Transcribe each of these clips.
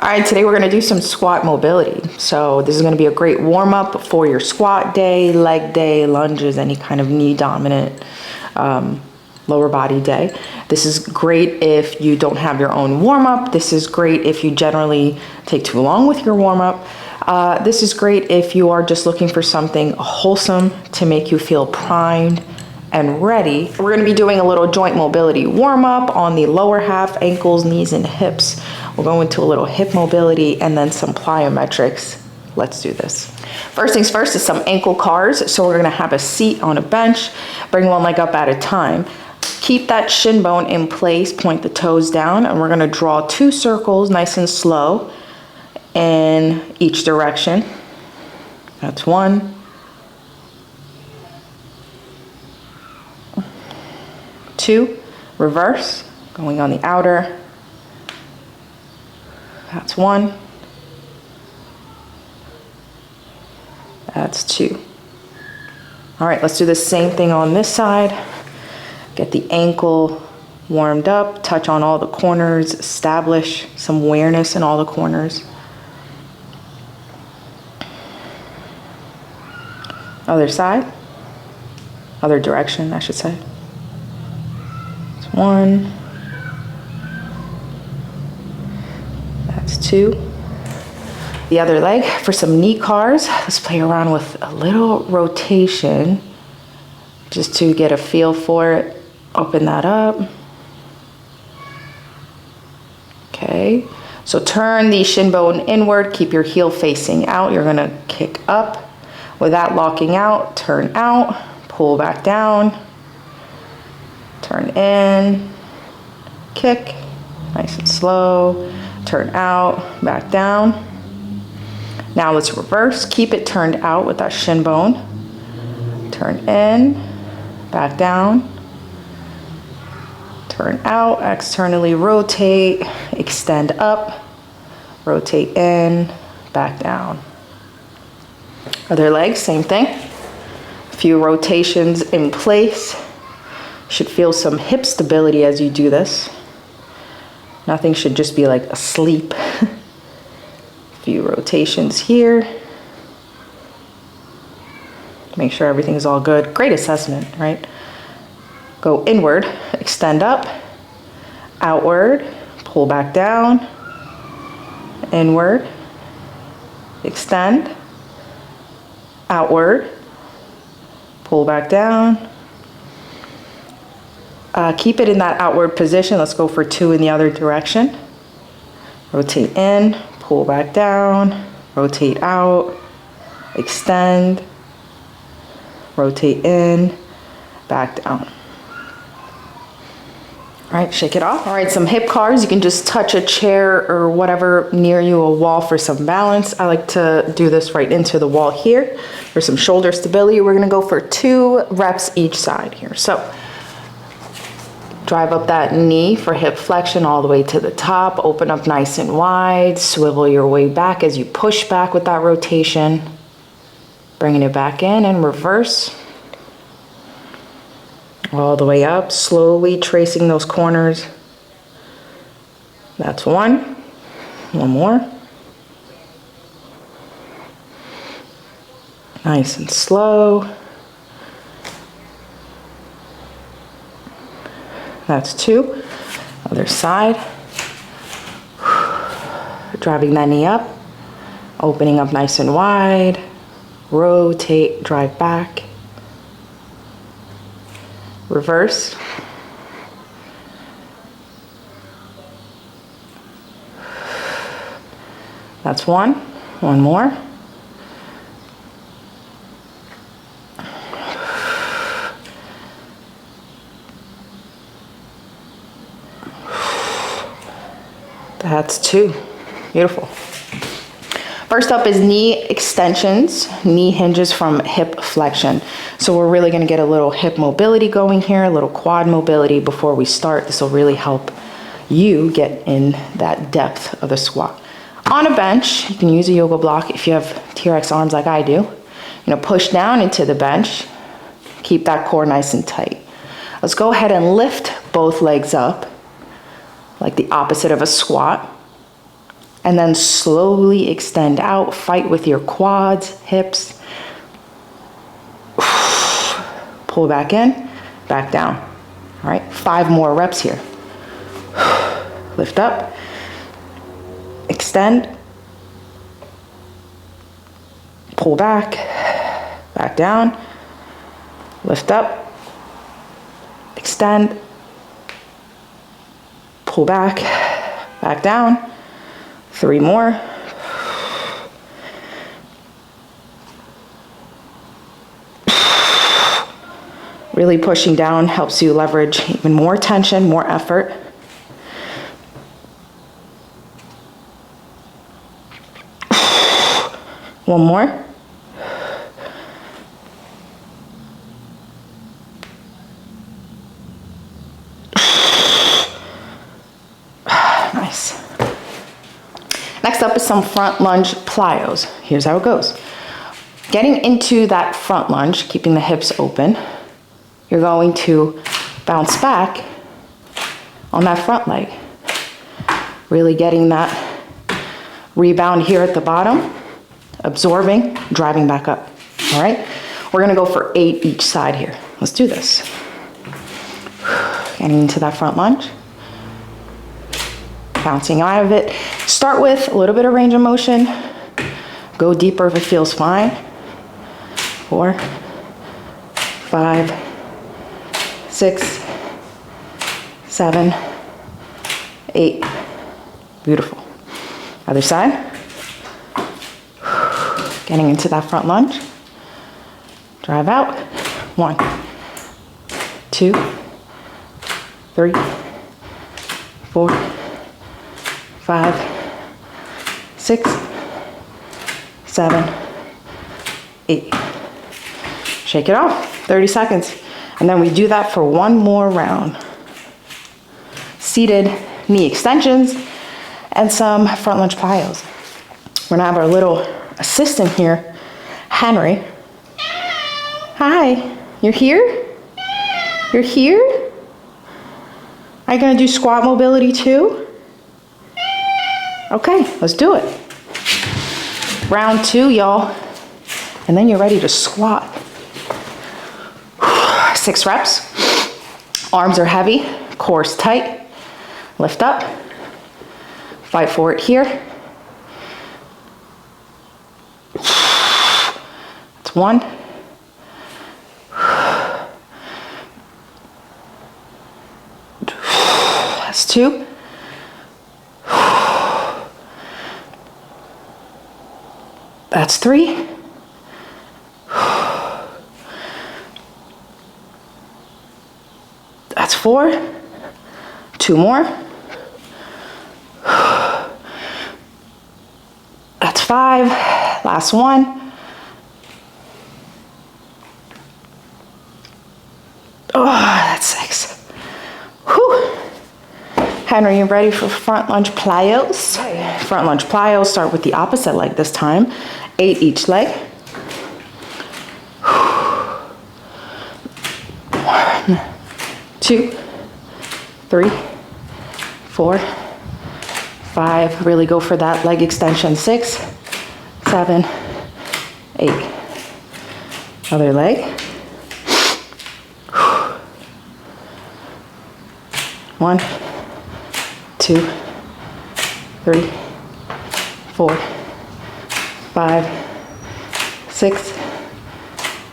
All right, today we're gonna do some squat mobility. So this is gonna be a great warm up for your squat day, leg day, lunges, any kind of knee dominant lower body day. This is great if you don't have your own warm up. This is great if you generally take too long with your warm up. This is great if you are just looking for something wholesome to make you feel primed and ready. We're gonna be doing a little joint mobility warm up on the lower half, ankles, knees, and hips. We'll go into a little hip mobility and then some plyometrics. Let's do this. First things first is some ankle cars. So we're gonna have a seat on a bench, bring one leg up at a time. Keep that shin bone in place, point the toes down, and we're gonna draw 2 circles nice and slow in each direction. That's 1. 2, reverse, going on the outer. That's 1. That's 2. All right, let's do the same thing on this side. Get the ankle warmed up, touch on all the corners, establish some awareness in all the corners. Other side, other direction, I should say. That's 1. That's 2. The other leg for some knee cars. Let's play around with a little rotation just to get a feel for it. Open that up. Okay, so turn the shin bone inward, keep your heel facing out. You're gonna kick up. With that locking out, turn out, pull back down, turn in, kick, nice and slow, turn out, back down. Now let's reverse, keep it turned out with that shin bone. Turn in, back down, turn out, externally rotate, extend up, rotate in, back down. Other leg, same thing. A few rotations in place. Should feel some hip stability as you do this. Nothing should just be like asleep. A few rotations here. Make sure everything's all good. Great assessment, right? Go inward, extend up, outward, pull back down, inward, extend, outward, pull back down. Keep it in that outward position. Let's go for 2 in the other direction. Rotate in, pull back down, rotate out, extend, rotate in, back down. All right, shake it off. All right, some hip cars. You can just touch a chair or whatever near you, a wall for some balance. I like to do this right into the wall here for some shoulder stability. We're gonna go for 2 reps each side here. So drive up that knee for hip flexion all the way to the top. Open up nice and wide. Swivel your way back as you push back with that rotation. Bringing it back in and reverse. All the way up, slowly tracing those corners. That's 1. 1 more. Nice and slow. That's 2. Other side. Driving that knee up. Opening up nice and wide. Rotate, drive back. Reverse. That's 1. 1 more. That's 2. Beautiful. First up is knee extensions, knee hinges from hip flexion. So we're really gonna get a little hip mobility going here, a little quad mobility before we start. This will really help you get in that depth of the squat. On a bench, you can use a yoga block if you have T-Rex arms like I do. You know, push down into the bench, keep that core nice and tight. Let's go ahead and lift both legs up, like the opposite of a squat. and then slowly extend out. Fight with your quads, hips. Pull back in, back down. All right, 5 more reps here. Lift up, extend, pull back, back down, lift up, extend, pull back, back down. 3 more. Really pushing down helps you leverage even more tension, more effort. One more. Nice. Next up is some front lunge plyos. Here's how it goes. Getting into that front lunge, keeping the hips open, you're going to bounce back on that front leg. Really getting that rebound here at the bottom, absorbing, driving back up. All right? We're gonna go for 8 each side here. Let's do this. Getting into that front lunge. Bouncing out of it. Start with a little bit of range of motion. Go deeper if it feels fine. 4, 5, 6, 7, 8. Beautiful. Other side. Getting into that front lunge. Drive out. 1, 2, 3, 4, 5, 6, 7, 8. Shake it off. 30 seconds. And then we do that for 1 more round. Seated knee extensions and some front lunge plyos. We're gonna have our little assistant here, Henry. Hi, you're here? You're here? Are you gonna do squat mobility too? Okay, let's do it. Round 2, y'all. And then you're ready to squat. 6 reps. Arms are heavy, core's tight. Lift up. Fight for it here. That's 1. That's 2. That's 3. That's 4. 2 more. That's 5. Last one. Oh, that's 6. Whew. Henry, you ready for front lunge plyos? Front lunge plyos, start with the opposite leg this time. 8 each leg. 1, 2, 3, 4, 5. Really go for that leg extension. 6, 7, 8. Other leg. 1, 2, 3, 4, 5, 6,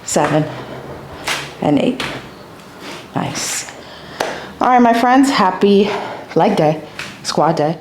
7, and 8. Nice. All right, my friends, happy leg day, squat day.